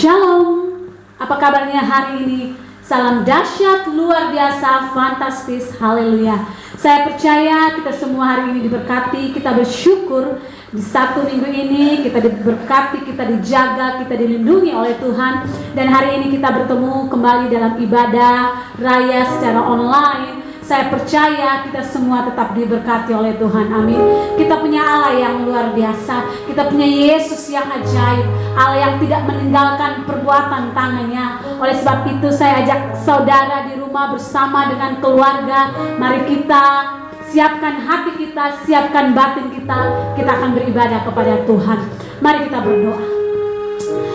Shalom, apa kabarnya hari ini? Salam dahsyat, luar biasa, fantastis, haleluya. Saya percaya kita semua hari ini diberkati, kita bersyukur di satu minggu ini kita diberkati, kita dijaga, kita dilindungi oleh Tuhan. Dan hari ini kita bertemu kembali dalam ibadah raya secara online. Saya percaya kita semua tetap diberkati oleh Tuhan, amin. Kita punya Allah yang luar biasa, kita punya Yesus yang ajaib, Allah yang tidak meninggalkan perbuatan tangannya. Oleh sebab itu saya ajak saudara di rumah bersama dengan keluarga, mari kita siapkan hati kita, siapkan batin kita akan beribadah kepada Tuhan. Mari kita berdoa.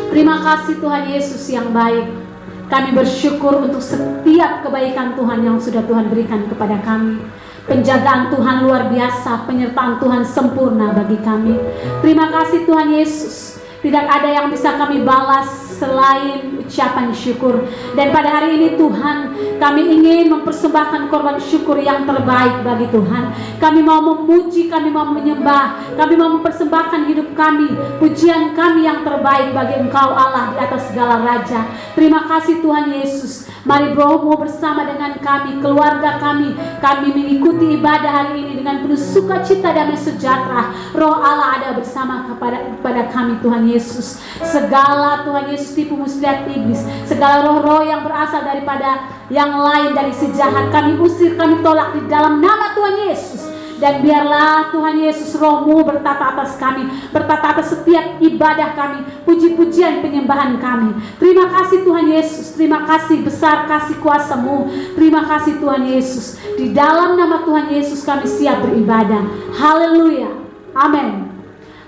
Terima kasih Tuhan Yesus yang baik. Kami bersyukur untuk setiap kebaikan Tuhan yang sudah Tuhan berikan kepada kami. Penjagaan Tuhan luar biasa, penyertaan Tuhan sempurna bagi kami. Terima kasih Tuhan Yesus. Tidak ada yang bisa kami balas selain ucapan syukur. Dan pada hari ini Tuhan, kami ingin mempersembahkan korban syukur yang terbaik bagi Tuhan. Kami mau memuji, kami mau menyembah, kami mau mempersembahkan hidup kami, pujian kami yang terbaik bagi Engkau Allah di atas segala raja. Terima kasih Tuhan Yesus. Mari Roh-Mu bersama dengan kami, keluarga kami mengikuti ibadah hari ini dengan penuh sukacita dan sejahtera. Roh Allah ada bersama kepada kami Tuhan Yesus. Segala Tuhan Yesus tipu muslihat iblis, segala roh-roh yang berasal daripada yang lain dari si jahat, kami usir, kami tolak di dalam nama Tuhan Yesus. Dan biarlah Tuhan Yesus Roh-Mu bertata atas kami, bertata atas setiap ibadah kami, puji-pujian penyembahan kami. Terima kasih Tuhan Yesus, terima kasih besar kasih kuasa-Mu. Terima kasih Tuhan Yesus. Di dalam nama Tuhan Yesus kami siap beribadah. Haleluya, amin.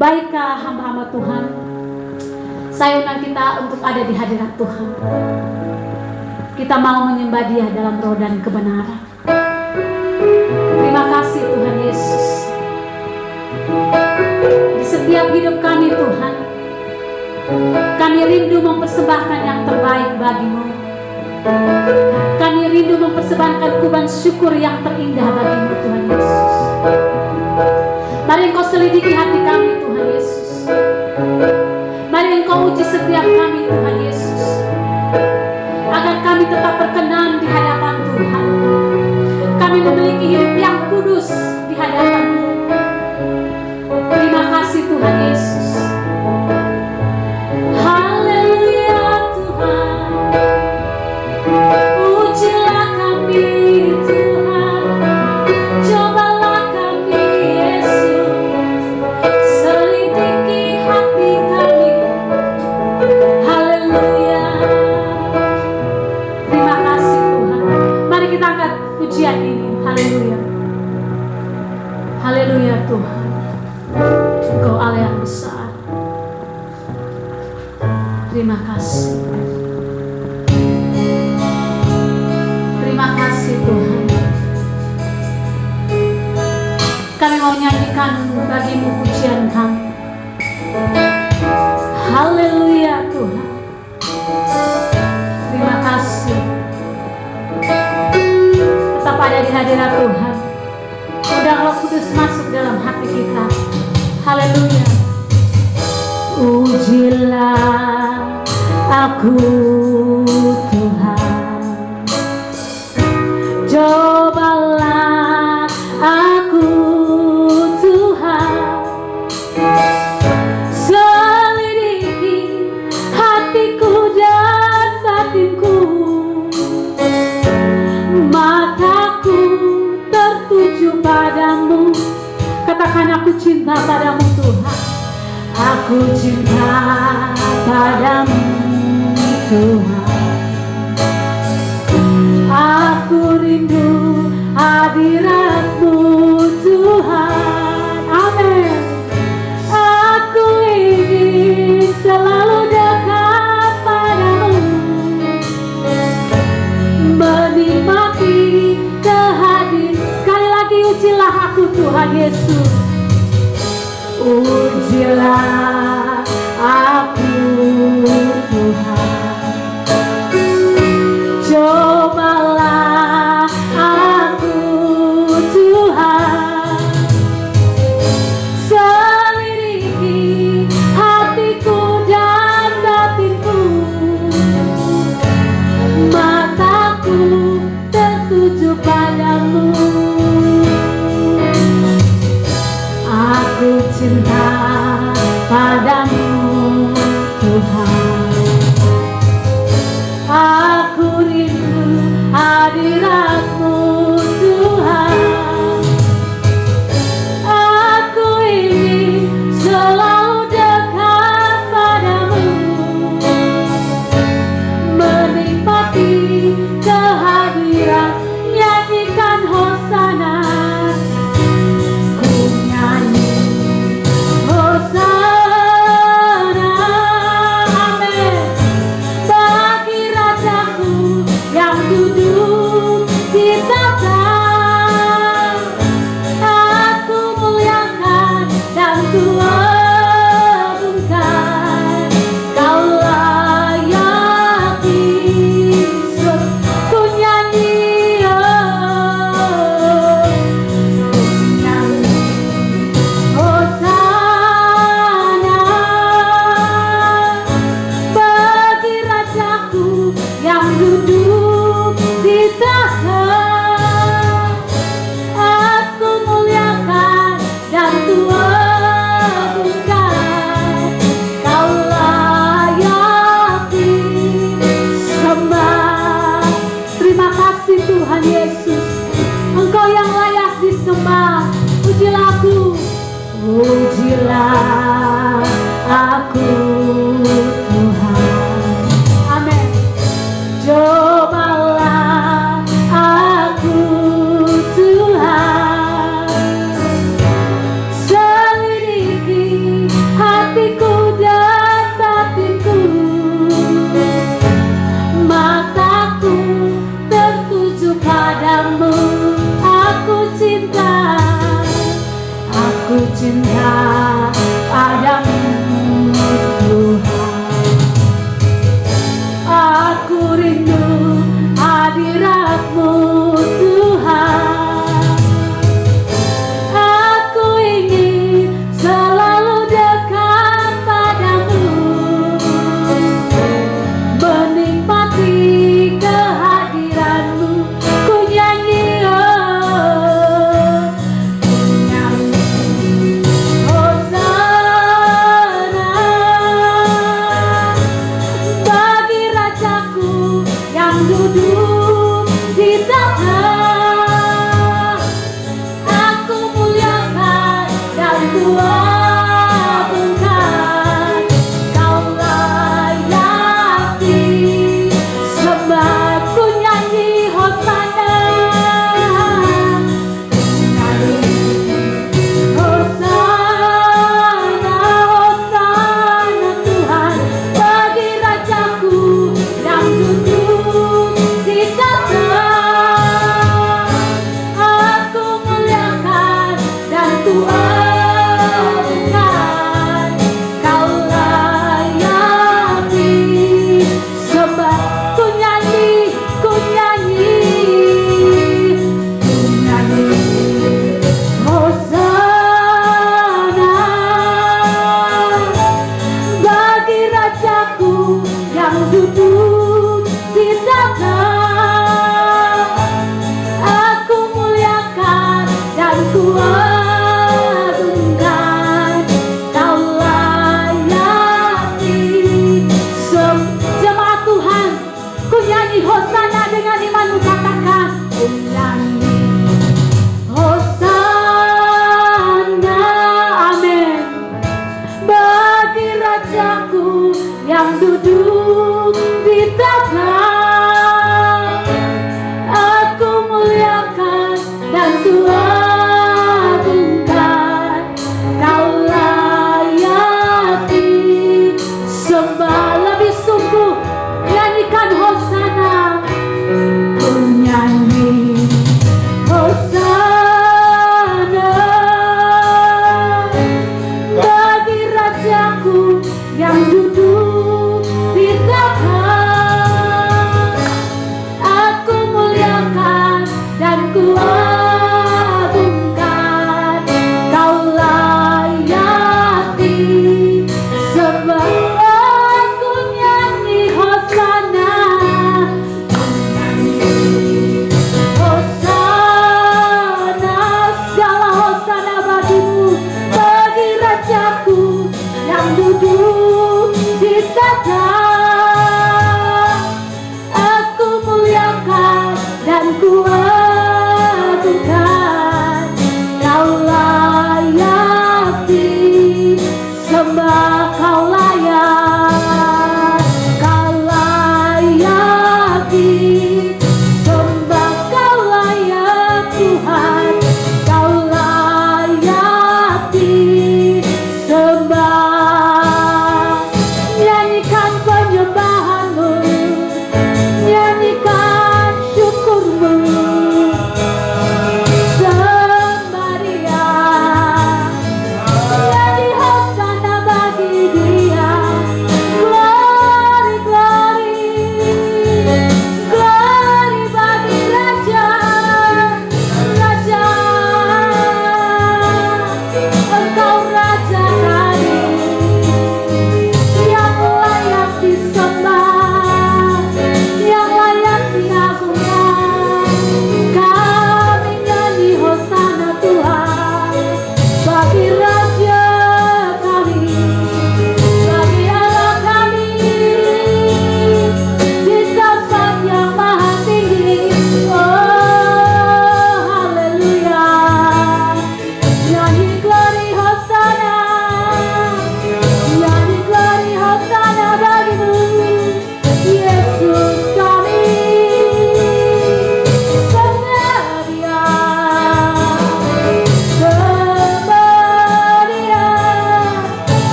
Baikkah hamba-hamba Tuhan, saya undang kita untuk ada di hadirat Tuhan. Kita mau menyembah Dia dalam roh dan kebenaran. Terima kasih Tuhan Yesus. Di setiap hidup kami Tuhan, kami rindu mempersembahkan yang terbaik bagi-Mu. Kami rindu mempersembahkan kurban syukur yang terindah bagi-Mu Tuhan Yesus. Mari Engkau selidiki hati kami Tuhan Yesus. Mari Engkau uji setiap kami Tuhan Yesus, agar kami tetap berkenan di hadapan Tuhan. Kami memiliki hidup yang kudus di hadapan-Mu. Terima kasih Tuhan Yesus. Haleluya Tuhan. Ujilah kami Tuhan, cobalah kami Yesus, selidiki hati kami. Haleluya. Terima kasih Tuhan. Mari kita angkat pujian ini. Haleluya. Haleluya Tuhan. Engkau Allah yang besar. Terima kasih. Terima kasih Tuhan. Kami mau nyanyikan bagi-Mu pujian kami. Haleluya Tuhan. Terima kasih. Tetap ada di hadirat Tuhan. Undang Roh Kudus masuk dalam hati kita. Haleluya. Ujilah aku Tuhan, cobalah aku Tuhan, selidiki hatiku dan batinku. Mataku tertuju padamu. Katakan aku cinta padamu Tuhan. Aku cinta padamu Tuhan. Aku rindu hadirat-Mu Tuhan. Amin. Aku ingin selalu dekat padamu, menikmati kehadiran. Sekali lagi ujilah aku Tuhan Yesus. Ujilah aku Tuhan, cobalah aku Tuhan, selidiki hatiku dan batinku. cinta padamu Tuhan. Aku rindu hadirat-Mu Tuhan. Aku ingin selalu dekat padamu, menikmati kehadiran, nyanyikan hosana. Ku nyanyi hosana, amin, bagi Rajaku yang duduk di tahta. Aku muliakan dan ku agungkan, Kau layak disembah. Ku nyanyi, oh, ku nyanyi hosana bagi Rajaku yang duduk di tahta. Aku muliakan dan ku agungkan, Kau layak disembah. Terima kasih Tuhan Yesus, Engkau yang layak disembah. Pujilah aku, pujilah aku Tuhan. Amin. Cobalah aku Tuhan, selidiki hatiku dan batinku. Mataku tertuju padamu, aku cinta padamu Tuhan. Aku rindu hadirat-Mu Tuhan. Aku ingin selalu dekat padamu, menikmati kehadiran-Mu. Ku nyanyi, oh, ku nyanyi hosana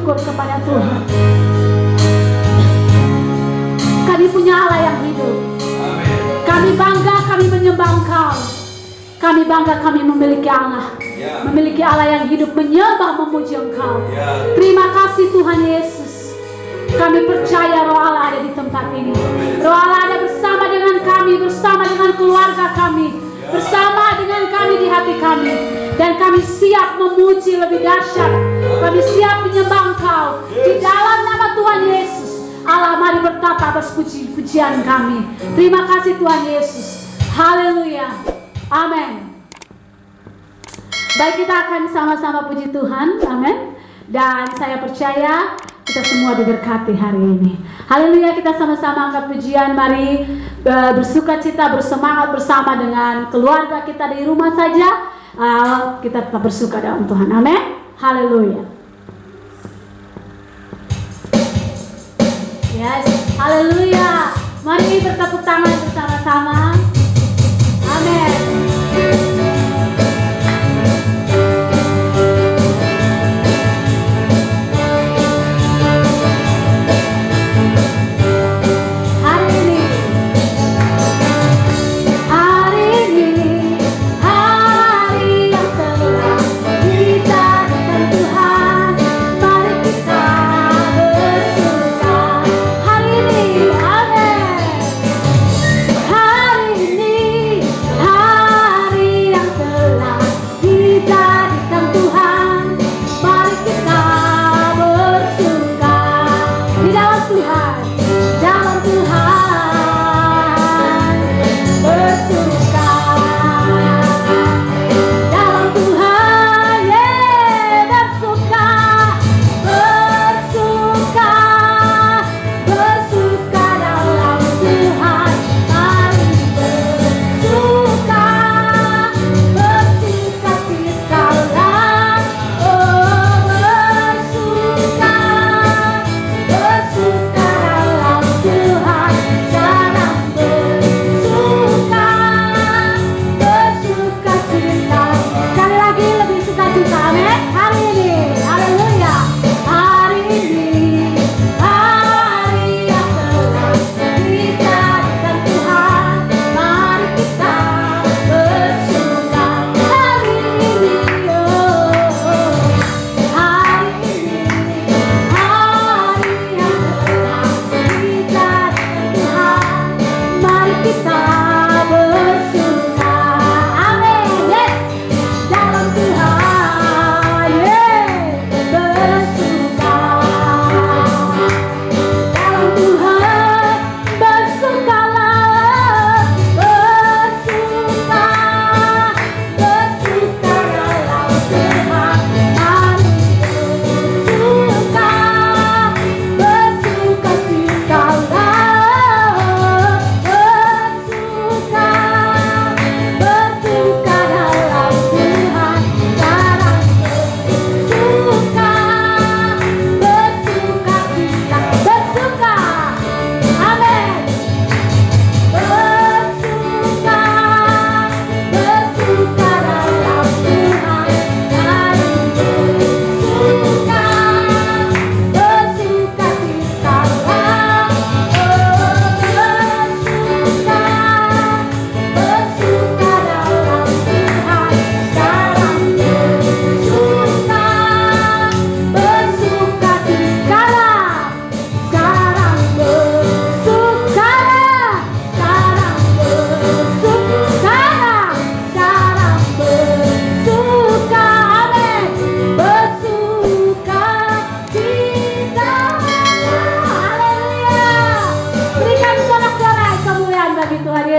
bersyukur kepada Tuhan. Kami punya Allah yang hidup. Kami bangga, kami menyembah Engkau. Kami bangga, kami memiliki Allah. Memiliki Allah yang hidup, menyembah, memuji Engkau. Terima kasih Tuhan Yesus. Kami percaya Roh Allah ada di tempat ini. Roh Allah ada bersama dengan kami, bersama dengan keluarga kami, bersama dengan kami di hati kami. Dan kami siap memuji lebih dahsyat. Kami siap menyembah Engkau. Di dalam nama Tuhan Yesus, Allah, mari bertata atas pujian kami. Terima kasih Tuhan Yesus. Haleluya. Amin. Baik, kita akan sama-sama puji Tuhan. Amin. Dan saya percaya kita semua diberkati hari ini. Haleluya, kita sama-sama angkat pujian. Mari bersuka cita, bersemangat bersama dengan keluarga kita di rumah saja. Kita tetap bersuka dalam Tuhan. Amin. Haleluya. Yes, haleluya. Mari bertepuk tangan bersama-sama. Amin. Hari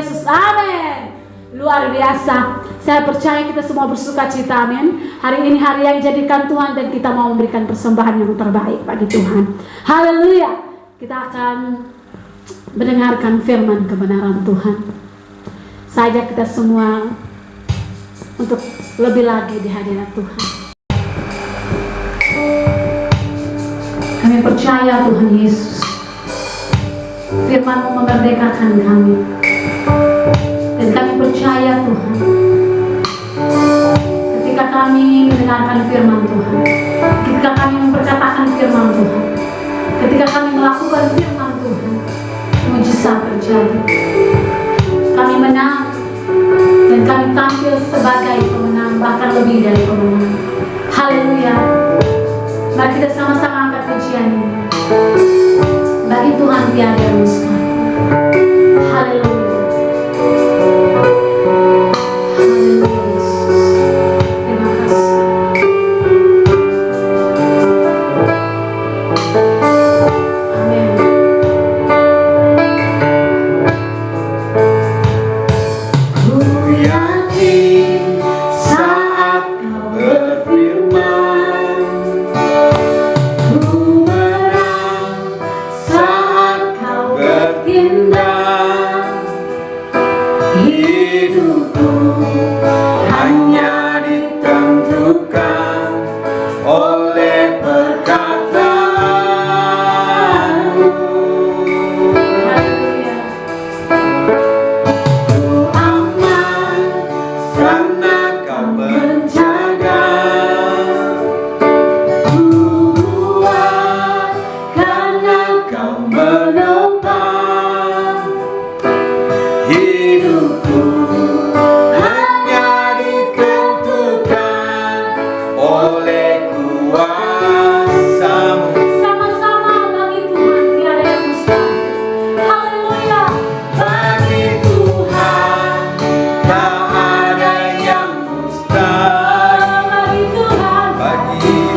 Yesus. Amin. Luar biasa. Saya percaya kita semua bersuka cita, amin. Hari ini hari yang dijadikan Tuhan dan kita mau memberikan persembahan yang terbaik bagi Tuhan. Haleluya. Kita akan mendengarkan firman kebenaran Tuhan. Saya ajak kita semua untuk lebih lagi di hadirat Tuhan. Kami percaya Tuhan Yesus, firman-Mu memerdekakan kami. Dan kami percaya Tuhan, ketika kami mendengarkan firman Tuhan, ketika kami memperkatakan firman Tuhan, ketika kami melakukan firman Tuhan, mujizat terjadi. Kami menang dan kami tampil sebagai pemenang, bahkan lebih dari pemenang. Haleluya. Mari kita sama-sama angkat pujian ini. Bagi Tuhan tiada yang mustahil. Haleluya.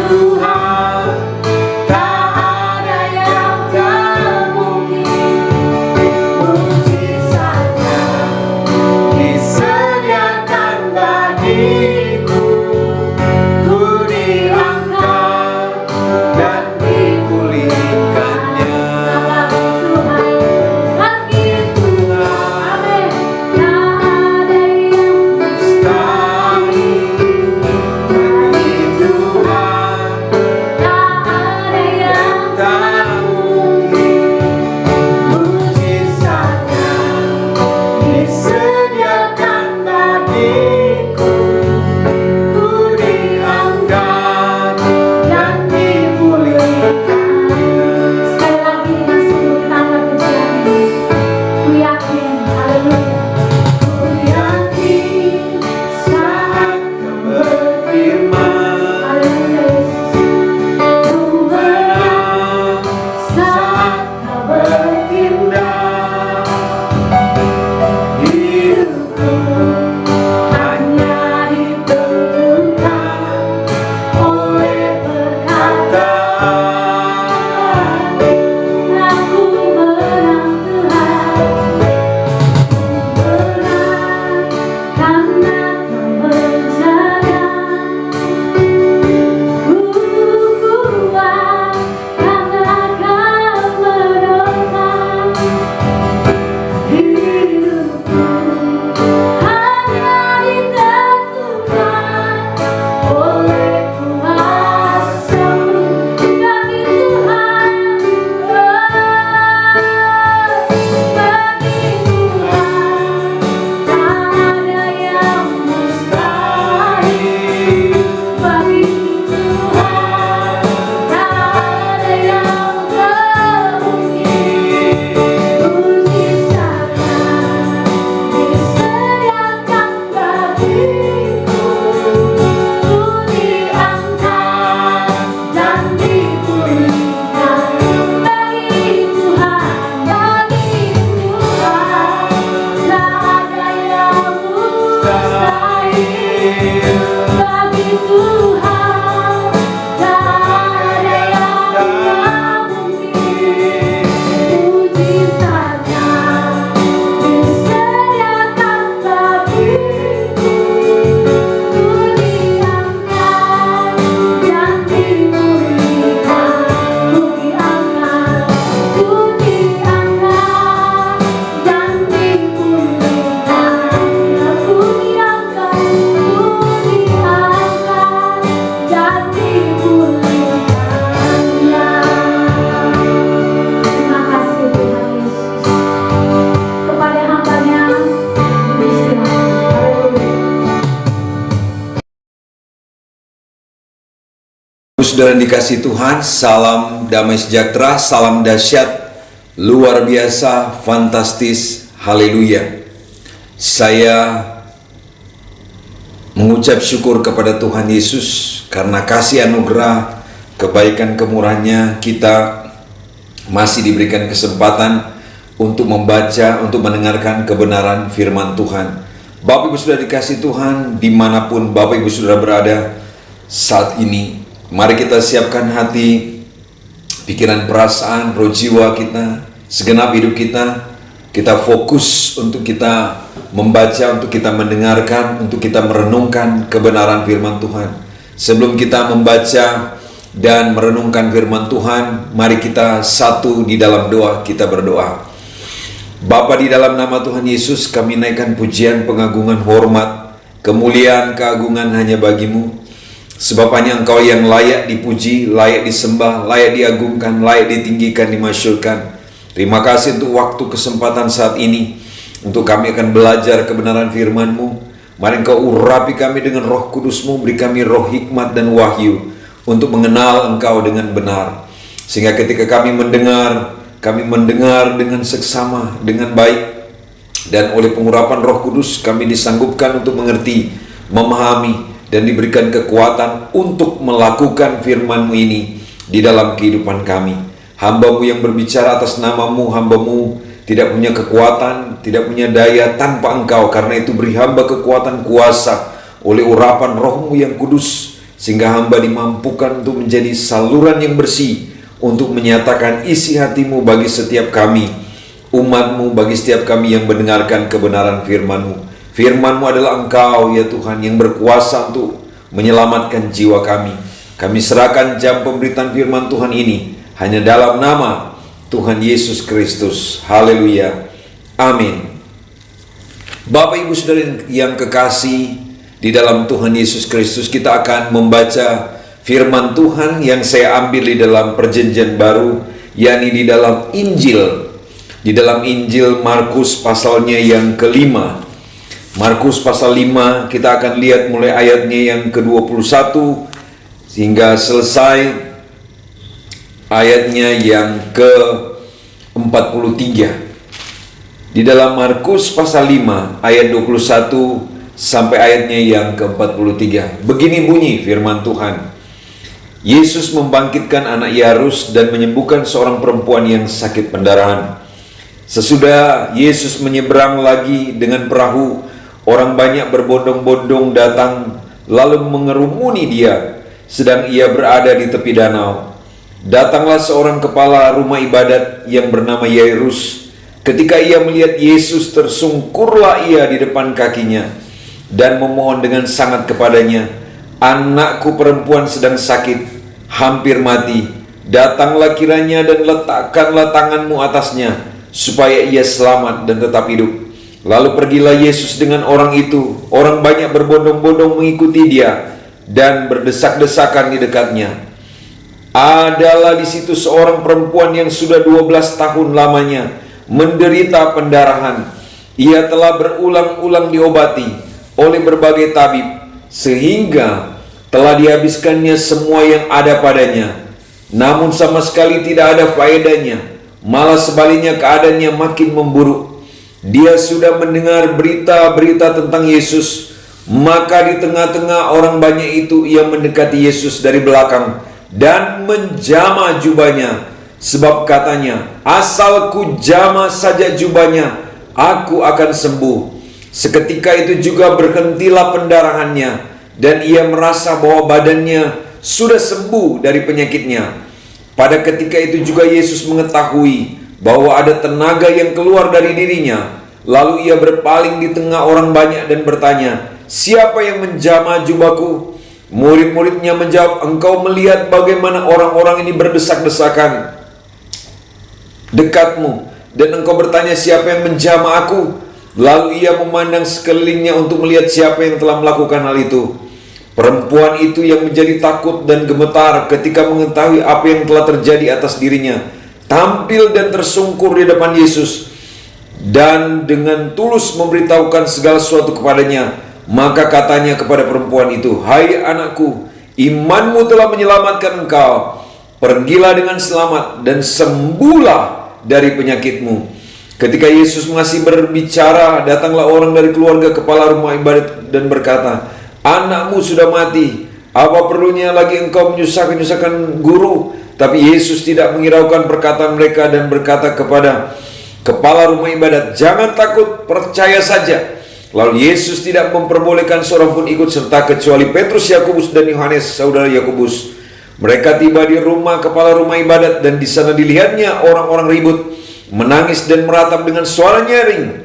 Tuhan tak ada yang tak mungkin. saudara yang dikasihi Tuhan, salam damai sejahtera, salam dahsyat, luar biasa, fantastis, haleluya. Saya mengucap syukur kepada Tuhan Yesus karena kasih anugerah, kebaikan kemurahan-Nya, kita masih diberikan kesempatan untuk membaca, untuk mendengarkan kebenaran firman Tuhan. Bapak Ibu Saudara dikasihi Tuhan, dimanapun Bapak Ibu Saudara berada saat ini, mari kita siapkan hati, pikiran, perasaan, roh jiwa kita, segenap hidup kita. Kita fokus untuk kita membaca, untuk kita mendengarkan, untuk kita merenungkan kebenaran firman Tuhan. Sebelum kita membaca dan merenungkan firman Tuhan, mari kita satu di dalam doa, kita berdoa. Bapa, di dalam nama Tuhan Yesus, kami naikkan pujian, pengagungan, hormat, kemuliaan, keagungan hanya bagi-Mu. Sebab hanya Engkau yang layak dipuji, layak disembah, layak diagungkan, layak ditinggikan, dimasyurkan. Terima kasih untuk waktu kesempatan saat ini, untuk kami akan belajar kebenaran firman-Mu. Mari Engkau urapi kami dengan roh kudus-Mu, beri kami roh hikmat dan wahyu, untuk mengenal Engkau dengan benar. Sehingga ketika kami mendengar dengan seksama, dengan baik, dan oleh pengurapan roh kudus kami disanggupkan untuk mengerti, memahami, dan diberikan kekuatan untuk melakukan firman-Mu ini di dalam kehidupan kami. Hamba-Mu yang berbicara atas nama-Mu, hamba-Mu tidak punya kekuatan, tidak punya daya tanpa Engkau. Karena itu beri hamba kekuatan, kuasa oleh urapan roh-Mu yang kudus, sehingga hamba dimampukan untuk menjadi saluran yang bersih, untuk menyatakan isi hati-Mu bagi setiap kami, umat-Mu, bagi setiap kami yang mendengarkan kebenaran firman-Mu. Firman-Mu adalah Engkau ya Tuhan yang berkuasa untuk menyelamatkan jiwa kami. Kami serahkan jam pemberitaan firman Tuhan ini hanya dalam nama Tuhan Yesus Kristus. Haleluya. Amin. Bapak Ibu Saudara yang kekasih di dalam Tuhan Yesus Kristus, kita akan membaca firman Tuhan yang saya ambil di dalam Perjanjian Baru, yakni di dalam Injil. Di dalam Injil Markus pasalnya yang kelima. Markus pasal 5, kita akan lihat mulai ayatnya yang ke-21 hingga selesai ayatnya yang ke-43. Di dalam Markus pasal 5 ayat 21 sampai ayatnya yang ke-43. Begini bunyi firman Tuhan. Yesus membangkitkan anak Yairus dan menyembuhkan seorang perempuan yang sakit pendarahan. Sesudah Yesus menyeberang lagi dengan perahu, orang banyak berbondong-bondong datang lalu mengerumuni Dia, sedang Ia berada di tepi danau. Datanglah seorang kepala rumah ibadat yang bernama Yairus. Ketika ia melihat Yesus, tersungkurlah ia di depan kakinya dan memohon dengan sangat kepadanya, "Anakku perempuan sedang sakit, hampir mati. Datanglah kiranya dan letakkanlah tanganmu atasnya, supaya ia selamat dan tetap hidup." Lalu pergilah Yesus dengan orang itu. Orang banyak berbondong-bondong mengikuti Dia dan berdesak-desakan di dekatnya. Adalah di situ seorang perempuan yang sudah 12 tahun lamanya menderita pendarahan. Ia telah berulang-ulang diobati oleh berbagai tabib, sehingga telah dihabiskannya semua yang ada padanya. Namun sama sekali tidak ada faedahnya, malah sebaliknya keadaannya makin memburuk. Dia sudah mendengar berita-berita tentang Yesus, maka di tengah-tengah orang banyak itu ia mendekati Yesus dari belakang dan menjamah jubahnya, sebab katanya, "Asal ku jamah saja jubahnya, aku akan sembuh." Seketika itu juga berhentilah pendarahannya, dan ia merasa bahwa badannya sudah sembuh dari penyakitnya. Pada ketika itu juga Yesus mengetahui bahwa ada tenaga yang keluar dari dirinya. Lalu ia berpaling di tengah orang banyak dan bertanya, "Siapa yang menjamah jubahku?" Murid-muridnya menjawab, "Engkau melihat bagaimana orang-orang ini berdesak-desakan dekatmu, dan engkau bertanya, siapa yang menjamah aku?" Lalu ia memandang sekelilingnya untuk melihat siapa yang telah melakukan hal itu. Perempuan itu yang menjadi takut dan gemetar ketika mengetahui apa yang telah terjadi atas dirinya, tampil dan tersungkur di depan Yesus, dan dengan tulus memberitahukan segala sesuatu kepadanya. Maka katanya kepada perempuan itu, "Hai anakku, imanmu telah menyelamatkan engkau. Pergilah dengan selamat dan sembuhlah dari penyakitmu. Ketika Yesus masih berbicara, datanglah orang dari keluarga kepala rumah ibadat dan berkata, anakmu sudah mati. Apa perlunya lagi engkau menyusahkan guru? Tapi Yesus tidak menghiraukan perkataan mereka dan berkata kepada kepala rumah ibadat, jangan takut, percaya saja. Lalu Yesus tidak memperbolehkan seorang pun ikut serta kecuali Petrus, Yakobus dan Yohanes, saudara Yakobus. Mereka tiba di rumah kepala rumah ibadat dan di sana dilihatnya orang-orang ribut, menangis dan meratap dengan suara nyaring.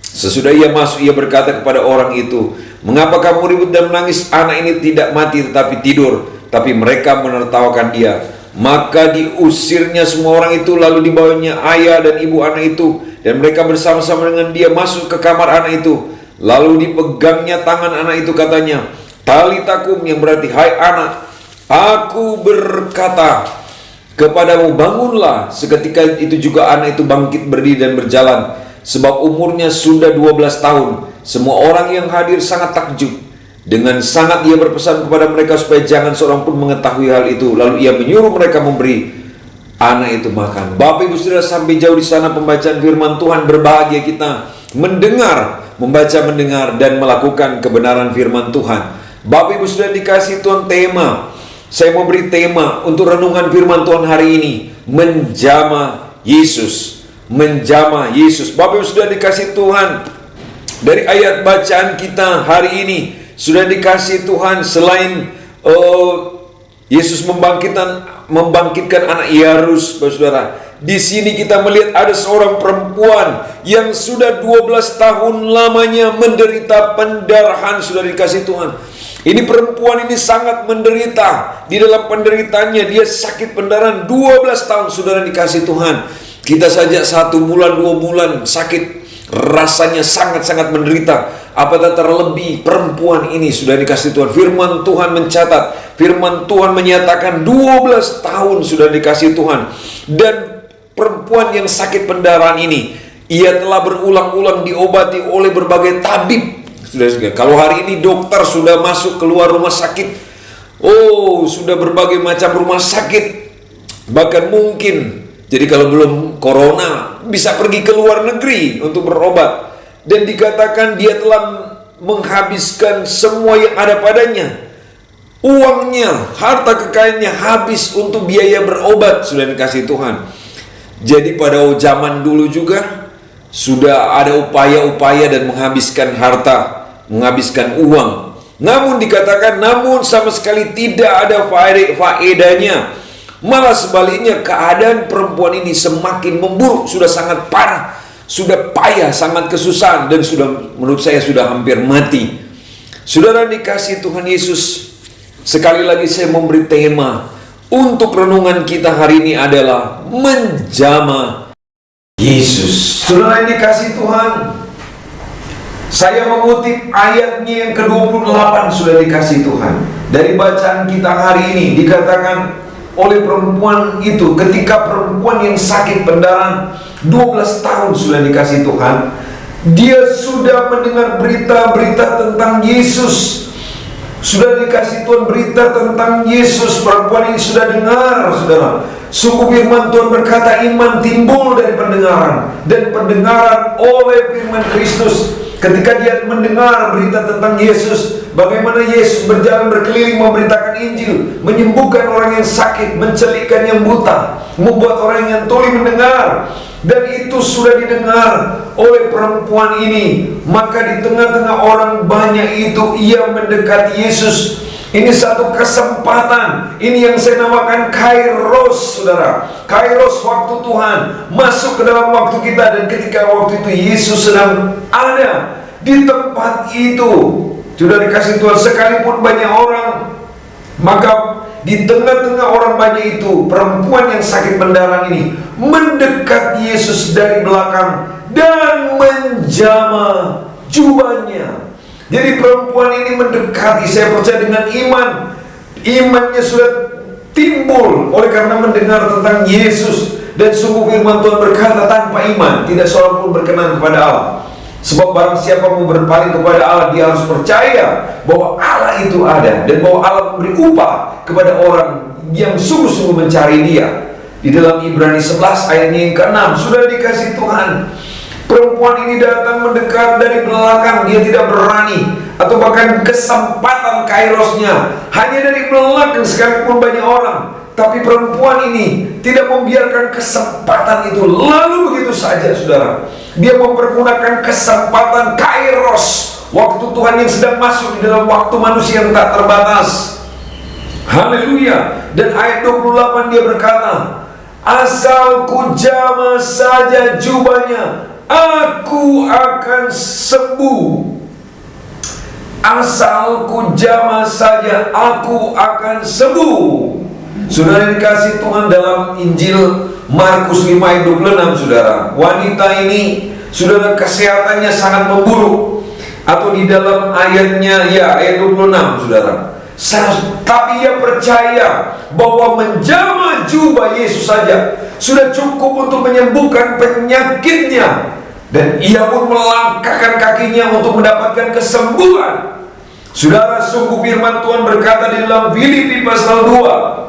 Sesudah ia masuk, ia berkata kepada orang itu, mengapa kamu ribut dan menangis? Anak ini tidak mati tetapi tidur. Tapi mereka menertawakan dia. Maka diusirnya semua orang itu, lalu dibawanya ayah dan ibu anak itu, dan mereka bersama-sama dengan dia masuk ke kamar anak itu. Lalu dipegangnya tangan anak itu, katanya, Talita kum, yang berarti hai anak, aku berkata kepadamu, bangunlah. Seketika itu juga anak itu bangkit berdiri dan berjalan, sebab umurnya sudah 12 tahun. Semua orang yang hadir sangat takjub. Dengan sangat ia berpesan kepada mereka supaya jangan seorang pun mengetahui hal itu. Lalu ia menyuruh mereka memberi anak itu makan. Bapak Ibu Saudara, sampai jauh di sana pembacaan firman Tuhan. Berbahagia kita mendengar, membaca, mendengar, dan melakukan kebenaran firman Tuhan. Bapak Ibu Saudara dikasih Tuhan tema. Saya mau beri tema untuk renungan firman Tuhan hari ini, menjama Yesus. Menjama Yesus. Bapak Ibu Saudara dikasih Tuhan, dari ayat bacaan kita hari ini sudah dikasih Tuhan, selain Yesus membangkitkan anak Yairus, saudara. Di sini kita melihat ada seorang perempuan yang sudah 12 tahun lamanya menderita pendarahan, sudah dikasih Tuhan. Ini perempuan ini sangat menderita. Di dalam penderitaannya dia sakit pendarahan 12 tahun, saudara dikasih Tuhan. Kita saja 1 bulan 2 bulan sakit, rasanya sangat-sangat menderita. Apatah terlebih perempuan ini, sudah dikasih Tuhan. Firman Tuhan mencatat, firman Tuhan menyatakan 12 tahun sudah dikasih Tuhan. Dan perempuan yang sakit pendarahan ini, ia telah berulang-ulang diobati oleh berbagai tabib. Kalau hari ini dokter sudah masuk keluar rumah sakit, sudah berbagai macam rumah sakit. Bahkan mungkin, jadi kalau belum corona, bisa pergi ke luar negeri untuk berobat. Dan dikatakan dia telah menghabiskan semua yang ada padanya. Uangnya, harta kekayaannya habis untuk biaya berobat, sudah dikasih Tuhan. Jadi pada zaman dulu juga sudah ada upaya-upaya dan menghabiskan harta, menghabiskan uang. Namun dikatakan, namun sama sekali tidak ada faedahnya. Malah sebaliknya, keadaan perempuan ini semakin memburuk, sudah sangat parah. Sudah payah, sangat kesusahan, dan sudah, menurut saya sudah hampir mati. Saudara dikasih Tuhan Yesus, sekali lagi saya memberi tema untuk renungan kita hari ini adalah menjama Yesus. Saudara dikasih Tuhan, saya mengutip ayatnya yang ke-28, sudah dikasih Tuhan. Dari bacaan kita hari ini dikatakan oleh perempuan itu, ketika perempuan yang sakit pendarahan 12 tahun sudah dikasih Tuhan, dia sudah mendengar berita-berita tentang Yesus. Sudah dikasih Tuhan berita tentang Yesus. Perempuan ini sudah dengar, saudara. Sungguh firman Tuhan berkata, iman timbul dari pendengaran, dan pendengaran oleh firman Kristus. Ketika dia mendengar berita tentang Yesus, bagaimana Yesus berjalan berkeliling memberitakan Injil, menyembuhkan orang yang sakit, mencelikkan yang buta, membuat orang yang tuli mendengar. Dan itu sudah didengar oleh perempuan ini. Maka di tengah-tengah orang banyak itu, ia mendekati Yesus. Ini satu kesempatan. Ini yang saya namakan Kairos, saudara. Kairos, waktu Tuhan masuk ke dalam waktu kita. Dan ketika waktu itu Yesus sedang ada di tempat itu, sudah dikasih Tuhan, sekalipun banyak orang, maka di tengah-tengah orang banyak itu, perempuan yang sakit pendarahan ini mendekat Yesus dari belakang dan menjama jubahnya. Jadi perempuan ini mendekati, saya percaya dengan iman. Imannya sudah timbul oleh karena mendengar tentang Yesus. Dan sungguh firman Tuhan berkata, tanpa iman tidak seorang pun berkenan kepada Allah. Sebab barang siapa mau berpaling kepada Allah, dia harus percaya bahwa Allah itu ada, dan bahwa Allah memberi upah kepada orang yang sungguh-sungguh mencari Dia. Di dalam Ibrani 11 ayatnya yang ke-6, sudah dikasih Tuhan, perempuan ini datang mendekat dari belakang, dia tidak berani, atau bahkan kesempatan kairosnya hanya dari belakang sekalipun banyak orang. Tapi perempuan ini tidak membiarkan kesempatan itu lalu begitu saja, saudara. Dia mempergunakan kesempatan kairos, waktu Tuhan yang sedang masuk di dalam waktu manusia yang tak terbatas. Haleluya. Dan ayat 28 dia berkata, asal ku jamah saja jubahnya, aku akan sembuh. Asal ku jamah saja, aku akan sembuh. Saudara dikasih Tuhan, dalam Injil Markus 5 ayat 26, saudara, wanita ini, saudara, kesehatannya sangat memburuk. Atau di dalam ayatnya, ya, ayat 26, saudara, tapi ia percaya bahwa menjamah jubah Yesus saja sudah cukup untuk menyembuhkan penyakitnya, dan ia pun melangkahkan kakinya untuk mendapatkan kesembuhan. Saudara, sungguh firman Tuhan berkata di dalam Filipi pasal 2,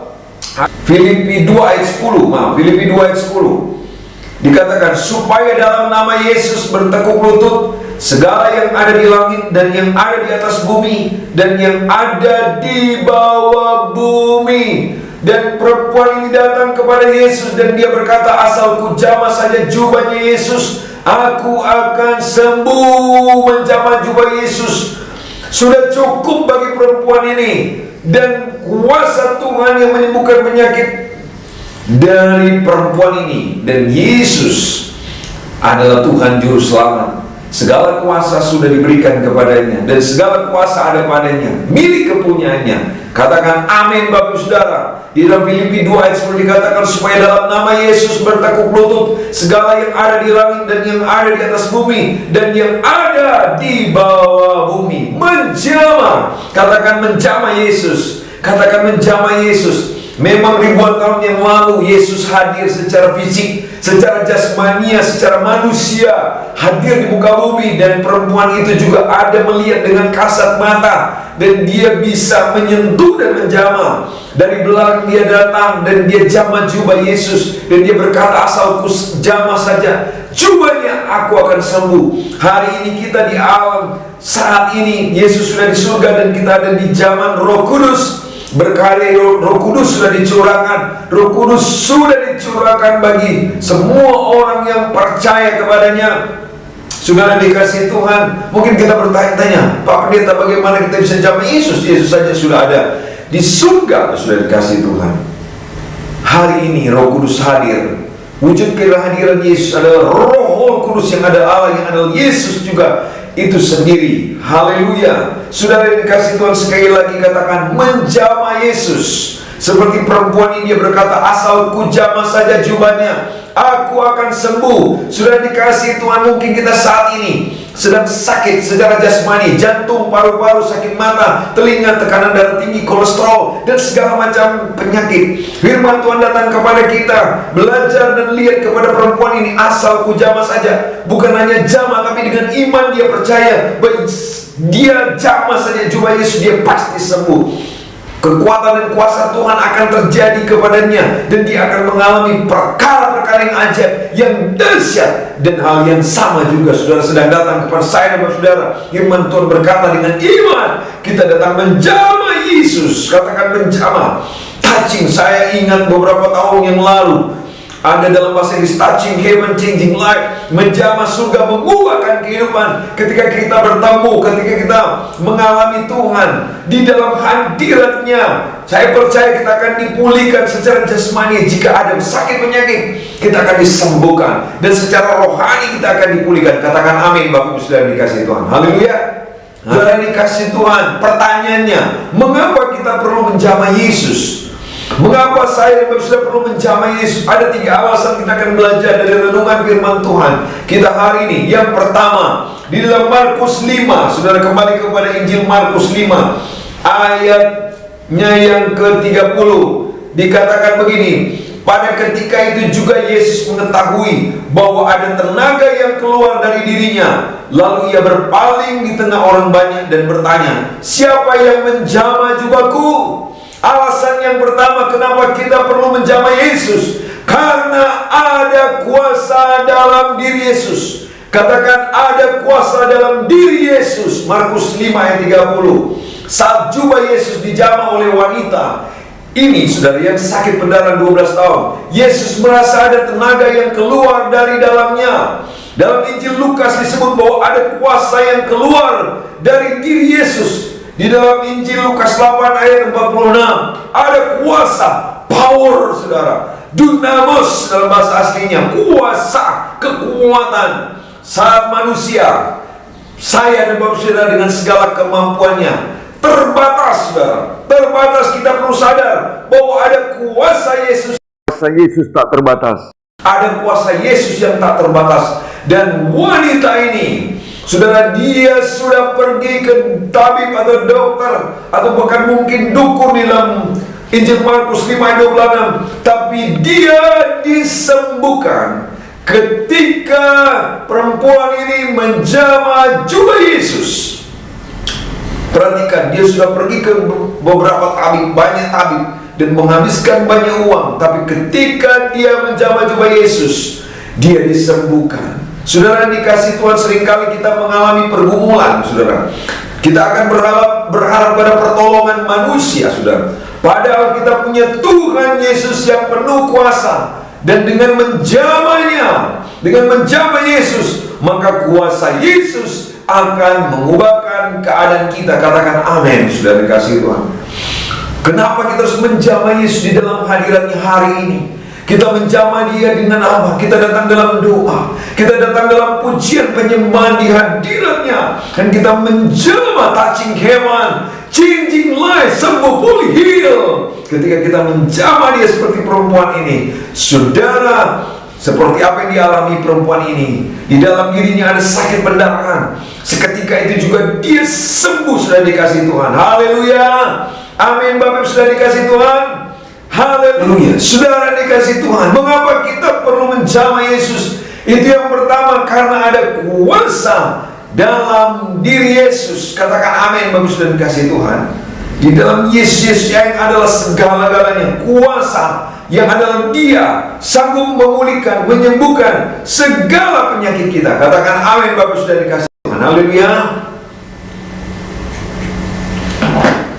Filipi 2 ayat 10, Filipi 2 ayat 10, dikatakan, supaya dalam nama Yesus bertekuk lutut segala yang ada di langit dan yang ada di atas bumi dan yang ada di bawah bumi. Dan perempuan ini datang kepada Yesus dan dia berkata, asal ku jamah saja jubahnya Yesus, aku akan sembuh. Menjamah jubah Yesus sudah cukup bagi perempuan ini, dan kuasa Tuhan yang menyembuhkan penyakit dari perempuan ini. Dan Yesus adalah Tuhan Juru Selamat. Segala kuasa sudah diberikan kepadanya, dan segala kuasa ada padanya, milik kepunyaannya. Katakan amin, Bapak Saudara. Di dalam Filipi 2 ayat 10 dikatakan, supaya dalam nama Yesus bertekuk lutut segala yang ada di langit dan yang ada di atas bumi dan yang ada di bawah bumi. Menjamah. Katakan menjamah Yesus. Katakan menjamah Yesus. Memang ribuan tahun yang lalu Yesus hadir secara fisik, secara jasmania, secara manusia, hadir di muka bumi. Dan perempuan itu juga ada melihat dengan kasat mata, dan dia bisa menyentuh dan menjamah. Dari belakang dia datang dan dia jamah jubah Yesus, dan dia berkata, asal ku jamah saja jubahnya, aku akan sembuh. Hari ini kita di alam, saat ini Yesus sudah di surga dan kita ada di zaman Roh Kudus berkarya. Roh Kudus sudah dicurahkan. Roh Kudus sudah dicurahkan bagi semua orang yang percaya kepadanya. Saudara dikasih Tuhan, mungkin kita bertanya-tanya, Pak Pendeta, bagaimana kita bisa jamah Yesus? Yesus saja sudah ada di surga, sudah dikasih Tuhan. Hari ini Roh Kudus hadir. Wujud kehadiran Yesus adalah Roh Kudus yang ada Allah, yang adalah Yesus juga itu sendiri. Haleluya. Saudara yang dikasih Tuhan, sekali lagi katakan menjamah Yesus. Seperti perempuan ini, dia berkata, asal ku jamah saja jubahnya, aku akan sembuh. Sudah dikasih Tuhan, mungkin kita saat ini sedang sakit secara jasmani, jantung, paru-paru, sakit mata, telinga, tekanan darah tinggi, kolesterol, dan segala macam penyakit. Firman Tuhan datang kepada kita, belajar dan lihat kepada perempuan ini, asal ku jamah saja. Bukan hanya jamah, tapi dengan iman dia percaya, dia jamah saja jubah Yesus, dia pasti sembuh. Kekuatan dan kuasa Tuhan akan terjadi kepadanya, dan dia akan mengalami perkara-perkara yang ajaib, yang dahsyat. Dan hal yang sama juga saudara sedang datang kepada saya dan saudara. Firman Tuhan berkata, dengan iman kita datang menjamah Yesus. Katakan menjamah. Touching, saya ingat beberapa tahun yang lalu ada dalam bahasa Inggris, touching heaven, changing life. Menjamah surga, mengubahkan kehidupan. Ketika kita bertemu, ketika kita mengalami Tuhan di dalam hadiratnya, saya percaya kita akan dipulihkan secara jasmani. Jika ada sakit penyakit, kita akan disembuhkan, dan secara rohani kita akan dipulihkan. Katakan amin, Bapak Ibu Saudara dikasih Tuhan. Haleluya. Saudara dikasih Tuhan, pertanyaannya, mengapa kita perlu menjamah Yesus? Mengapa saya dan Bapak Saudara perlu menjamah Yesus? Ada 3 alasan kita akan belajar dari renungan firman Tuhan kita hari ini. Yang pertama, di dalam Markus 5, saudara kembali kepada Injil Markus 5 ayatnya yang ke-30, dikatakan begini, Pada ketika itu juga Yesus mengetahui bahwa ada tenaga yang keluar dari dirinya. Lalu ia berpaling di tengah orang banyak dan bertanya, "Siapa yang menjamah jubahku?" Alasan yang pertama kenapa kita perlu menjamah Yesus, karena ada kuasa dalam diri Yesus. Katakan, ada kuasa dalam diri Yesus. Markus 5 ayat 30. Saat jubah Yesus dijamah oleh wanita ini, saudara, yang sakit pendarahan 12 tahun, Yesus merasa ada tenaga yang keluar dari dalamnya. Dalam Injil Lukas disebut bahwa ada kuasa yang keluar dari diri Yesus. Di dalam Injil Lukas 8 ayat 46 ada kuasa, power, saudara, dunamos dalam bahasa aslinya, kuasa, kekuatan. Saat manusia, saya dan Bapak Saudara dengan segala kemampuannya terbatas, saudara, terbatas. Kita perlu sadar bahwa ada kuasa Yesus. Kuasa Yesus tak terbatas. Ada kuasa Yesus yang tak terbatas. Dan wanita ini, saudara, dia sudah pergi ke tabib atau dokter, atau bahkan mungkin dukun di dalam Injil Markus 5 ayat 26, tapi dia disembuhkan ketika perempuan ini menjamah jubah Yesus. Perhatikan, dia sudah pergi ke beberapa tabib, banyak tabib, dan menghabiskan banyak uang. Tapi ketika dia menjamah jubah Yesus, dia disembuhkan. Saudara dikasih Tuhan, seringkali kita mengalami pergumulan, saudara. Kita akan berharap pada pertolongan manusia, saudara. Padahal kita punya Tuhan Yesus yang penuh kuasa. Dan dengan menjamahnya, dengan menjamah Yesus, maka kuasa Yesus akan mengubahkan keadaan kita. Katakan amin, sudah dikasih Tuhan. Kenapa kita harus menjamah Yesus di dalam hadiratnya hari ini? Kita menjamah Dia dengan apa? Kita datang dalam doa, kita datang dalam pujian penyembahan di hadiratnya, dan kita menjamah, touching heaven, changing life, sembuh, pulih, heal. Ketika kita menjamah Dia seperti perempuan ini, saudara, seperti apa yang dialami perempuan ini, di dalam dirinya ada sakit pendarahan. Seketika itu juga dia sembuh, sudah dikasih Tuhan. Haleluya, amin. Bapak sudah dikasih Tuhan. Haleluya, saudara dikasih Tuhan. Mengapa kita perlu menjamah Yesus? Itu yang pertama, karena ada kuasa dalam diri Yesus. Katakan amin. Bapak sudah dikasih Tuhan. Di dalam Yesus yang adalah segala-galanya, kuasa yang adalah Dia sanggup memulihkan, menyembuhkan segala penyakit kita. Katakan amin. Bapak sudah dikasih Tuhan. Haleluya.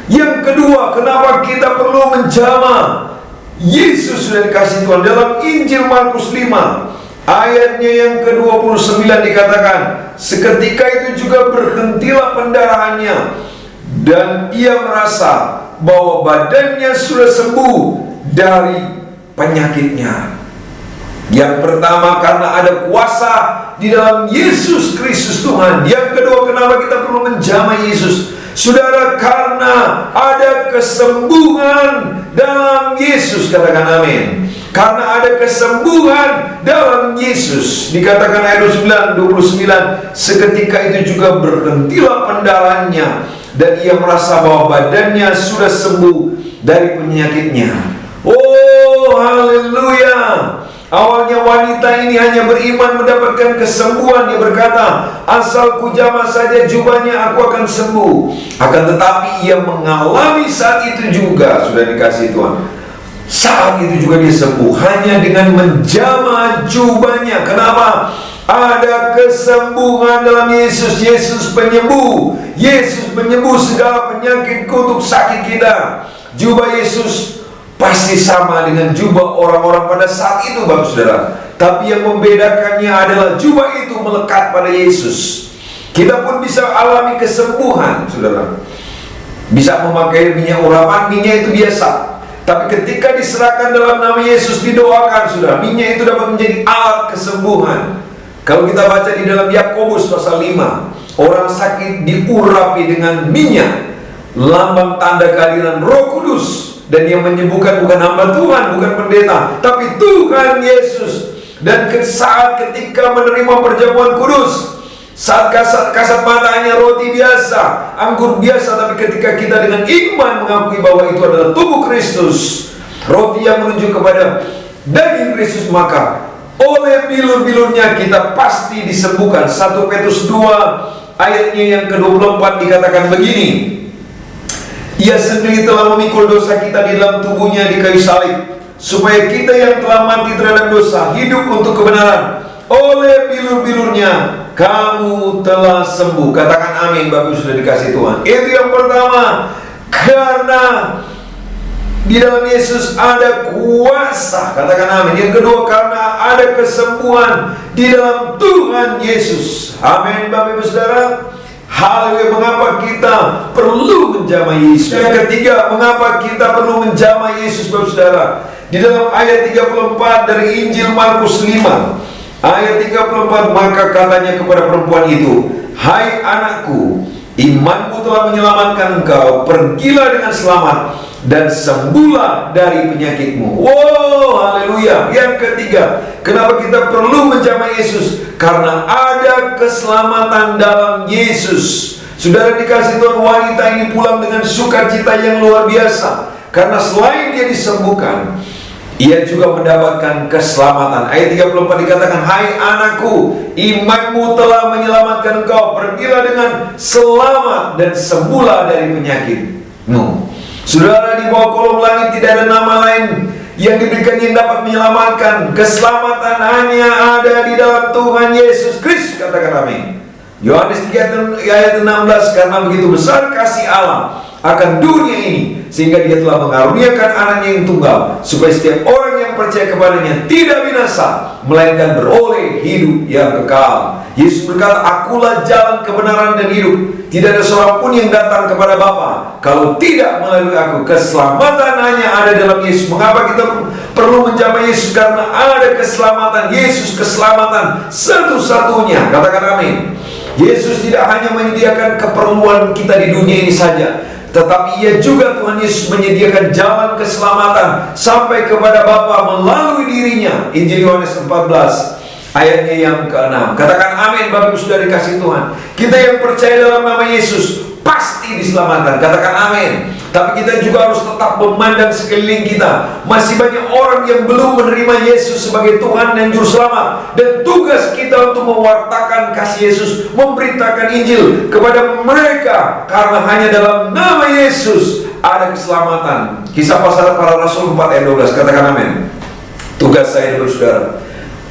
Yang kedua, kenapa kita perlu menjamah Yesus, sudah dikasih Tuhan. Dalam Injil Markus 5 ayatnya yang ke-29 dikatakan, seketika itu juga berhentilah pendarahannya, dan ia merasa bahwa badannya sudah sembuh dari penyakitnya. Yang pertama, karena ada kuasa di dalam Yesus Kristus Tuhan. Yang kedua, kenapa kita perlu menjamah Yesus? Saudara, karena ada kesembuhan dalam Yesus. Katakan amin. Karena ada kesembuhan dalam Yesus. Dikatakan ayat 29, seketika itu juga berhentilah pendarahannya, dan ia merasa bahwa badannya sudah sembuh dari penyakitnya. Oh, haleluya. Awalnya wanita ini hanya beriman mendapatkan kesembuhan. Dia berkata, asal ku jamah saja jubahnya, aku akan sembuh. Akan tetapi ia mengalami saat itu juga, sudah dikasih Tuhan, saat itu juga dia sembuh hanya dengan menjamah jubahnya. Kenapa? Ada kesembuhan dalam Yesus. Yesus penyembuh. Yesus penyembuh segala penyakit, kutuk, sakit kita. Jubah Yesus pasti sama dengan jubah orang-orang pada saat itu, Bapak Saudara. Tapi yang membedakannya adalah jubah itu melekat pada Yesus. Kita pun bisa alami kesembuhan, Saudara. Bisa memakai minyak urapan, minyak itu biasa. Tapi ketika diserahkan dalam nama Yesus, didoakan, Saudara, minyak itu dapat menjadi alat kesembuhan. Kalau kita baca di dalam Yakobus pasal 5, orang sakit diurapi dengan minyak, lambang tanda kehadiran Roh Kudus. Dan yang menyembuhkan bukan hamba Tuhan, bukan pendeta, tapi Tuhan Yesus. Dan saat ketika menerima perjamuan kudus, saat kasat mata hanya roti biasa, anggur biasa, tapi ketika kita dengan iman mengakui bahwa itu adalah tubuh Kristus, roti yang menunjuk kepada daging Kristus, maka oleh bilur-bilurnya kita pasti disembuhkan. 1 Petrus 2 ayatnya yang ke-24 dikatakan begini, Ia sendiri telah memikul dosa kita di dalam tubuhnya di kayu salib, supaya kita yang telah mati terhadap dosa hidup untuk kebenaran. Oleh bilur-bilurnya kamu telah sembuh. Katakan amin Bapak Ibu sudah dikasih Tuhan. Itu yang pertama. Karena di dalam Yesus ada kuasa. Katakan amin. Yang kedua, karena ada kesembuhan di dalam Tuhan Yesus. Amin Bapak Ibu Saudara. Haleluya. Mengapa kita perlu menjamah Yesus? Yang ketiga, mengapa kita perlu menjamah Yesus Bapak Saudara? Di dalam ayat 34 dari Injil Markus 5 ayat 34, maka katanya kepada perempuan itu, hai anakku, imanmu telah menyelamatkan engkau, pergilah dengan selamat dan sembuhlah dari penyakitmu. Wow, haleluya. Yang ketiga, kenapa kita perlu menjamah Yesus? Karena ada keselamatan dalam Yesus. Saudara dikasih Tuhan, wanita ini pulang dengan sukacita yang luar biasa, karena selain dia disembuhkan, ia juga mendapatkan keselamatan. Ayat 34 dikatakan, hai anakku, imanmu telah menyelamatkan engkau, pergilah dengan selamat dan sembuhlah dari penyakitmu. Saudara, di bawah kolong langit tidak ada nama lain yang diberikan yang dapat menyelamatkan. Keselamatan hanya ada di dalam Tuhan Yesus Kristus. Katakan amin. Yohanes 3 ayat 16, karena begitu besar kasih Allah akan dunia ini, sehingga dia telah mengaruniakan anaknya yang tunggal, supaya setiap orang yang percaya kepadanya tidak binasa, melainkan beroleh hidup yang kekal. Yesus berkata, akulah jalan, kebenaran, dan hidup. Tidak ada seorang pun yang datang kepada Bapa kalau tidak melalui aku. Keselamatan hanya ada dalam Yesus. Mengapa kita perlu menjamah Yesus? Karena ada keselamatan. Yesus keselamatan satu-satunya. Katakan amin. Yesus tidak hanya menyediakan keperluan kita di dunia ini saja, tetapi ia juga, Tuhan Yesus, menyediakan jalan keselamatan sampai kepada Bapa melalui dirinya. Injil Yohanes 14 ayatnya yang ke-6. Katakan amin Bapak Ibu sudah dikasih Tuhan. Kita yang percaya dalam nama Yesus pasti diselamatkan. Katakan amin. Tapi kita juga harus tetap memandang sekeliling kita. Masih banyak orang yang belum menerima Yesus sebagai Tuhan dan Juru Selamat. Dan tugas kita untuk mewartakan kasih Yesus, memberitakan Injil kepada mereka. Karena hanya dalam nama Yesus ada keselamatan. Kisah Para Rasul 4 ayat 12. Katakan amin. Tugas saya dan saudara,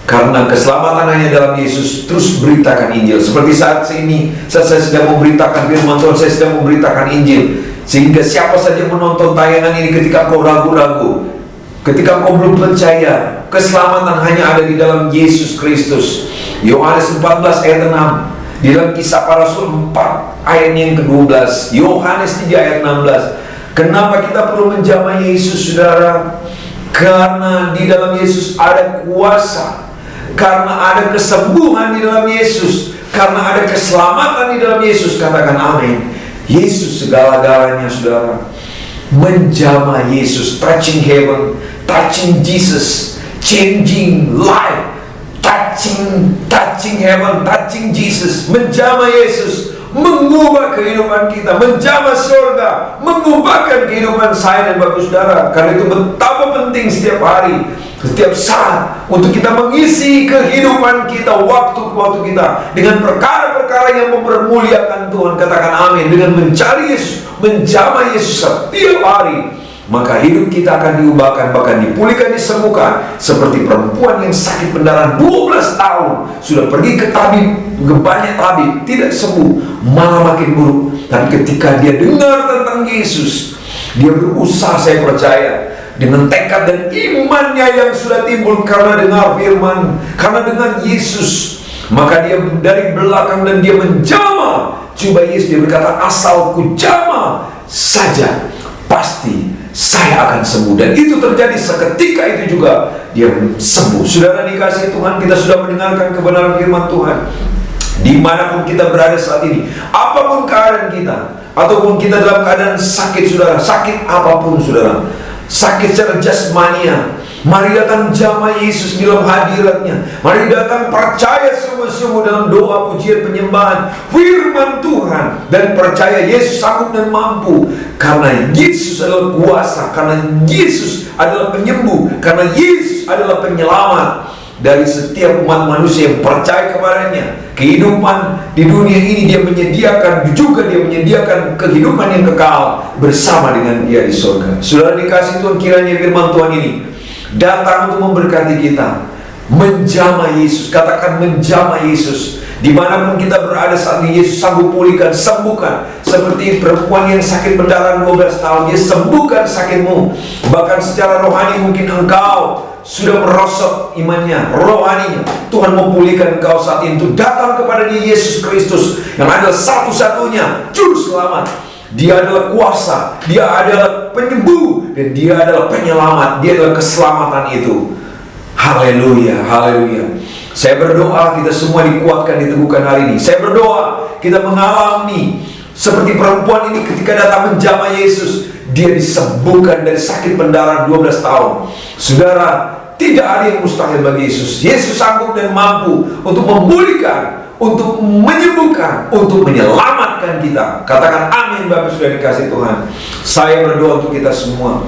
karena keselamatan hanya dalam Yesus, terus beritakan Injil. Seperti saat ini, saya sedang memberitakan firman Tuhan, saya sedang memberitakan Injil. Sehingga siapa saja menonton tayangan ini, ketika kau ragu-ragu, ketika kau belum percaya, keselamatan hanya ada di dalam Yesus Kristus. Yohanes 14 ayat 6. Di dalam Kisah Para Rasul 4 ayat yang ke-12. Yohanes 3 ayat 16. Kenapa kita perlu menjamah Yesus, saudara? Karena di dalam Yesus ada kuasa, karena ada kesembuhan di dalam Yesus, karena ada keselamatan di dalam Yesus. Katakan amin. Yesus segala-galanya, saudara. Menjamah Yesus, touching heaven, touching Jesus, changing life, touching heaven, touching Jesus. Menjamah Yesus mengubah kehidupan kita, menjamah surga, mengubahkan kehidupan saya dan Bapak Saudara. Karena itu betapa penting setiap hari, setiap saat, untuk kita mengisi kehidupan kita, waktu-waktu kita dengan perkara-perkara yang mempermuliakan Tuhan. Katakan amin. Dengan mencari Yesus, menjamah Yesus setiap hari, maka hidup kita akan diubahkan, bahkan dipulihkan, disembuhkan. Seperti perempuan yang sakit pendarahan 12 tahun, sudah pergi ke tabib, ke banyak tabib, tidak sembuh, malah makin buruk. Tapi ketika dia dengar tentang Yesus, dia berusaha, saya percaya, dengan tekad dan imannya yang sudah timbul karena dengar firman, karena dengar Yesus, maka dia dari belakang dan dia menjamah. Coba Yesus, dia berkata, asal ku jamah saja, pasti saya akan sembuh. Dan itu terjadi seketika itu juga dia sembuh. Saudara dikasih Tuhan, kita sudah mendengarkan kebenaran firman Tuhan. Dimanapun kita berada saat ini, apapun keadaan kita, ataupun kita dalam keadaan sakit, saudara, sakit apapun, saudara, sakit secara jasmania, Mari datang jamah Yesus dalam hadiratnya. Mari datang percaya sungguh-sungguh dalam doa, pujian, penyembahan firman Tuhan, dan percaya Yesus sanggup dan mampu. Karena Yesus adalah kuasa, karena Yesus adalah penyembuh, karena Yesus adalah penyelamat dari setiap umat manusia yang percaya kepadanya. Kehidupan di dunia ini Dia menyediakan, juga Dia menyediakan kehidupan yang kekal bersama dengan Dia di surga. Saudara dikasih Tuhan, kiranya firman Tuhan ini datang untuk memberkati kita. Menjamah Yesus, katakan menjamah Yesus. Dimanapun kita berada saat ini, Yesus sanggup pulihkan, sembuhkan. Seperti perempuan yang sakit pendarahan 12 tahun, Dia sembuhkan sakitmu. Bahkan secara rohani mungkin engkau sudah merosot imannya, rohaninya. Tuhan mau pulihkan engkau saat itu. Datang kepada Dia, Yesus Kristus, yang adalah satu-satunya juru selamat. Dia adalah kuasa, Dia adalah penyembuh, dan Dia adalah penyelamat. Dia adalah keselamatan itu. Haleluya, haleluya. Saya berdoa kita semua dikuatkan, diteguhkan hari ini. Saya berdoa kita mengalami seperti perempuan ini ketika datang menjamah Yesus, dia disembuhkan dari sakit pendarahan 12 tahun. Saudara, tidak ada yang mustahil bagi Yesus. Yesus sanggup dan mampu untuk memulihkan, untuk menyembuhkan, untuk menyelamatkan kita. Katakan amin Bapak sudah dikasih Tuhan. Saya berdoa untuk kita semua.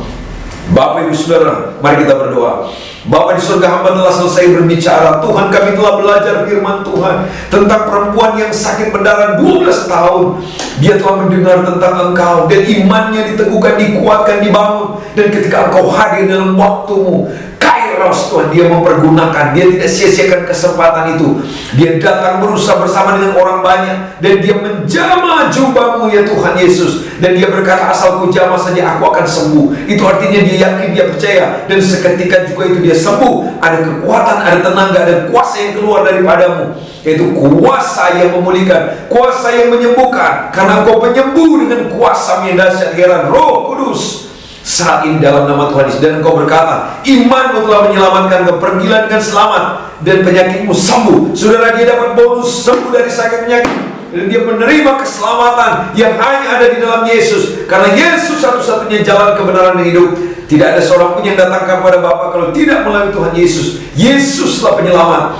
Bapak Ibu Saudara, mari kita berdoa. Bapa di surga, hamba telah selesai berbicara. Tuhan, kami telah belajar firman Tuhan tentang perempuan yang sakit pendarahan 12 tahun. Dia telah mendengar tentang Engkau, dan imannya diteguhkan, dikuatkan, dibangun. Dan ketika Engkau hadir dalam waktumu, Kairos Tuhan, dia mempergunakan. Dia tidak sia-siakan kesempatan itu. Dia datang berusaha bersama dengan orang banyak, dan dia menjamah jubahmu ya Tuhan Yesus. Dan dia berkata, asal ku jamah saja aku akan sembuh. Itu artinya dia yakin, dia percaya. Dan seketika juga itu dia sembuh. Ada kekuatan, ada tenaga, ada kuasa yang keluar daripadamu. Yaitu kuasa yang memulihkan, kuasa yang menyembuhkan. Karena Engkau penyembuh dengan kuasa yang dahsyat, heran Roh Kudus saat ini dalam nama Tuhan Yesus. Dan Engkau berkata, imanmu telah menyelamatkan engkau, pergilah dengan selamat, dan penyakitmu sembuh. Saudara, dia dapat bonus sembuh dari sakit penyakit, dan dia menerima keselamatan yang hanya ada di dalam Yesus. Karena Yesus satu-satunya jalan kebenaran dan hidup. Tidak ada seorang pun yang datang kepada Bapa kalau tidak melalui Tuhan Yesus. Yesuslah penyelamat.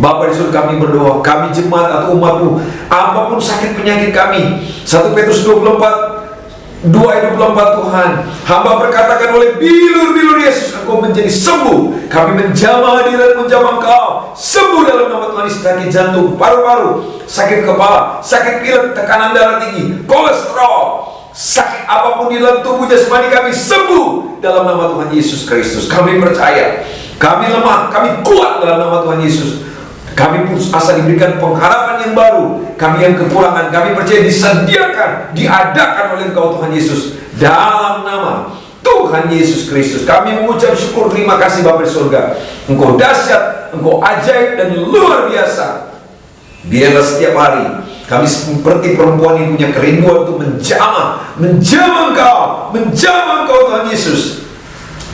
Bapa di surga, kami berdoa, kami jemaat atau umatmu, apapun sakit penyakit kami, 1 Petrus 2:24 Tuhan, hamba berkatakan oleh bilur-bilur Yesus Engkau menjadi sembuh. Kami menjamah hadirat, menjamah Engkau sembuh dalam nama Tuhan Yesus. Sakit jantung, paru-paru, sakit kepala, sakit pilek, tekanan darah tinggi, kolesterol, sakit apapun di dalam tubuh jasmani kami sembuh dalam nama Tuhan Yesus Kristus. Kami percaya, kami lemah, kami kuat dalam nama Tuhan Yesus. Kami putus asa diberikan pengharapan yang baru. Kami yang kekurangan, kami percaya disediakan, diadakan oleh Engkau Tuhan Yesus. Dalam nama Tuhan Yesus Kristus kami mengucap syukur, terima kasih Bapa di surga. Engkau dahsyat, Engkau ajaib dan luar biasa. Biarlah setiap hari kami seperti perempuan yang punya kerinduan untuk menjamah Engkau Tuhan Yesus.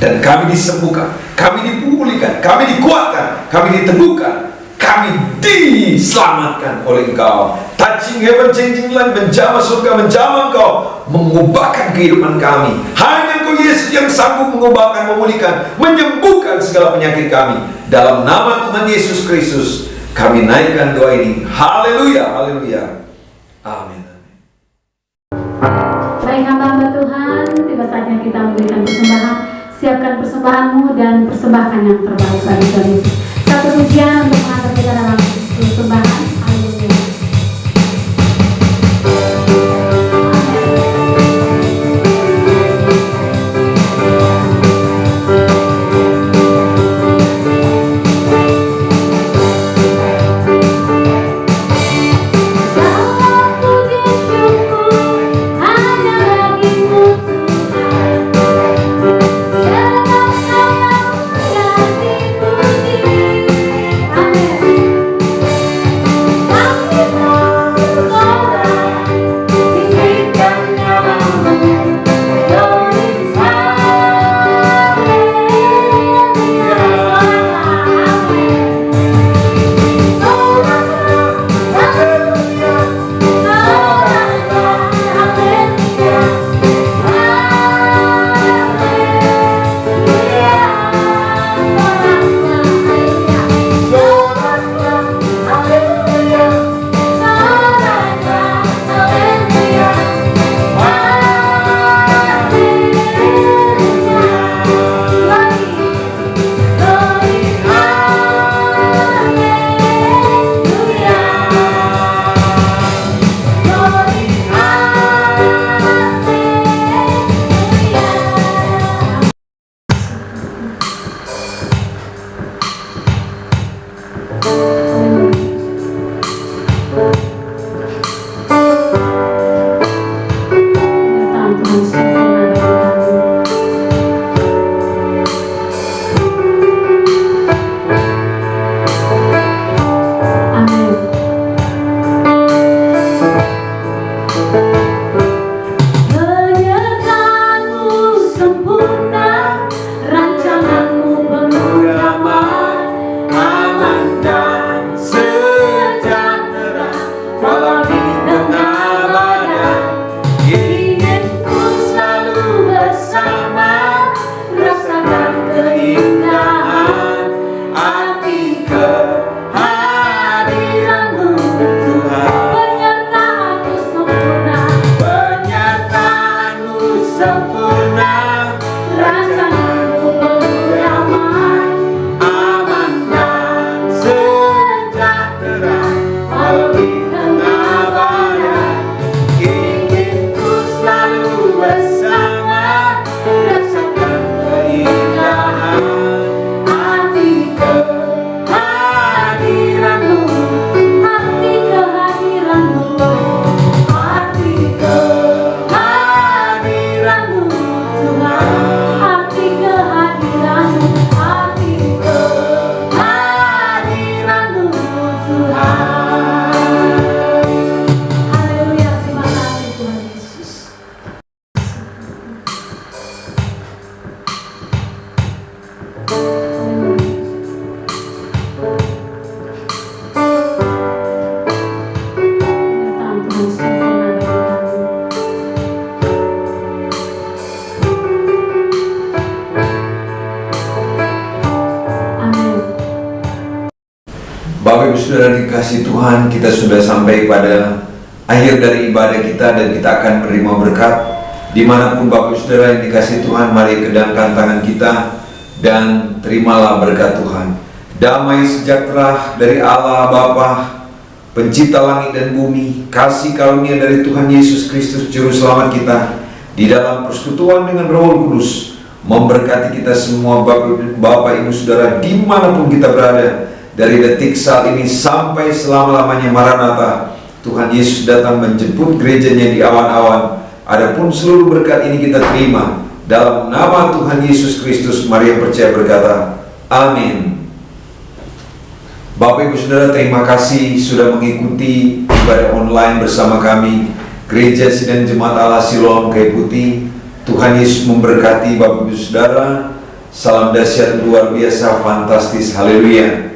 Dan kami disembuhkan, kami dipulihkan, kami dikuatkan, kami diteguhkan, kami diselamatkan oleh Engkau. Touching heaven, changing land, menjamah surga, menjamah Engkau, mengubahkan kehidupan kami. Hanya Engkau Yesus yang sanggup mengubahkan, memulihkan, menyembuhkan segala penyakit kami. Dalam nama Tuhan Yesus Kristus kami naikkan doa ini. Haleluya, haleluya, amin. Baik hamba-hamba Tuhan, tiba saatnya kita memberikan persembahan. Siapkan persembahanmu dan persembahkan yang terbaik bagi Tuhan Yesus. Satu pujian untuk mengantar kita dalam persembahan. Haleluya. Terima kasih. Penyertaan Tuhan sempurna bagi kami. Amin. Penyertaan-Mu sempurna, rancangan-Mu penuh damai, aman dan sejahtera walau di tengah badai. Ingin ku selalu bersama, rasakan keindahan arti kehadiran-Mu Tuhan. Penyertaan-Mu sempurna, Penyertaan-Mu sempurna, rancangan-Mu penuh damai, aman dan sejahtera walau di tengah badai. Ingin ku selalu bersama, rasakan keindahan arti kehadiran-Mu, arti kehadiran-Mu, arti kehadiran-Mu Tuhan, arti kehadiran-Mu, arti kehadiran-Mu Tuhan. Haleluya, terima kasih Tuhan Yesus. Penyertaan Tuhan sempurna bagi kami. Amin. Bapak Ibu Saudara dikasih Tuhan, kita sudah sampai pada akhir dari ibadah kita dan kita akan menerima berkat. Dimanapun Bapak Ibu Saudara yang dikasih Tuhan, mari kedangkan tangan kita dan terimalah berkat Tuhan. Damai sejahtera dari Allah Bapa, Pencipta langit dan bumi, kasih karunia dari Tuhan Yesus Kristus Juru Selamat kita, di dalam persekutuan dengan Roh Kudus, memberkati kita semua Bapak Ibu Saudara dimanapun kita berada, dari detik saat ini sampai selama-lamanya. Maranatha, Tuhan Yesus datang menjemput gerejanya di awan-awan. Adapun seluruh berkat ini kita terima dalam nama Tuhan Yesus Kristus. Mari yang percaya berkata, amin. Bapak Ibu Saudara, terima kasih sudah mengikuti ibadah online bersama kami, Gereja Sidang Jemaat Allah Siloam Kayu Putih. Tuhan Yesus memberkati Bapak Ibu Saudara. Salam dahsyat luar biasa, fantastis, haleluya.